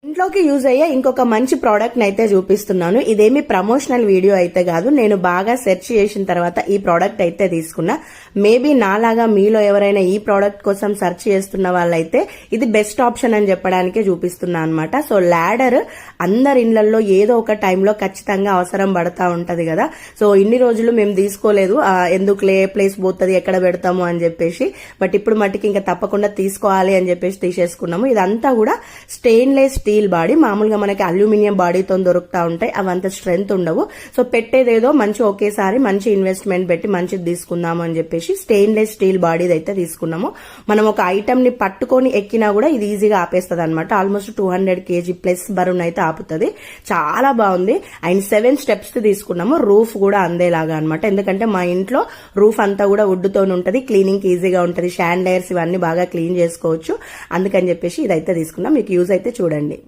ఇంట్లోకి యూజ్ అయ్యే ఇంకొక మంచి ప్రోడక్ట్ ని అయితే చూపిస్తున్నాను. ఇదేమి ప్రమోషనల్ వీడియో అయితే కాదు, నేను బాగా సెర్చ్ చేసిన తర్వాత ఈ ప్రోడక్ట్ అయితే తీసుకున్నా. మేబీ నాలాగా మీలో ఎవరైనా ఈ ప్రోడక్ట్ కోసం సెర్చ్ చేస్తున్న వాళ్ళైతే ఇది బెస్ట్ ఆప్షన్ అని చెప్పడానికే చూపిస్తున్నా అనమాట. సో లాడర్ అందరి ఇళ్లలో ఏదో ఒక టైంలో ఖచ్చితంగా అవసరం పడతా ఉంటది కదా. సో ఇన్ని రోజులు మేము తీసుకోలేదు, ఎందుకులే ప్లేస్ పోతుంది ఎక్కడ పెడతాము అని చెప్పేసి. బట్ ఇప్పుడు మట్టికి ఇంకా తప్పకుండా తీసుకోవాలి అని చెప్పేసి తీసేసుకున్నాము. ఇదంతా కూడా స్టెయిన్లెస్ స్టీల్ బాడీ, మామూలుగా మనకి అల్యూమినియం బాడీతో దొరుకుతా ఉంటాయి, అవంత స్ట్రెంత్ ఉండవు. సో పెట్టేదేదో మంచి ఒకేసారి మంచి ఇన్వెస్ట్మెంట్ పెట్టి మంచిది తీసుకుందాము అని చెప్పేసి స్టెయిన్లెస్ స్టీల్ బాడీది అయితే తీసుకున్నాము. మనం ఒక ఐటమ్ ని పట్టుకొని ఎక్కినా కూడా ఇది ఈజీగా ఆపేస్తుంది అనమాట. ఆల్మోస్ట్ 200 kg ప్లస్ బరువును అయితే ఆపుతుంది. చాలా బాగుంది. అండ్ 7 steps తీసుకున్నాము. రూఫ్ కూడా అందేలాగా అనమాట, ఎందుకంటే మా ఇంట్లో రూఫ్ అంతా కూడా వుడ్తో ఉంటది, క్లీనింగ్ ఈజీగా ఉంటది, షాండ్లైర్స్ ఇవన్నీ బాగా క్లీన్ చేసుకోవచ్చు. అందుకని చెప్పేసి ఇదైతే తీసుకున్నాం. మీకు యూజ్ అయితే చూడండి.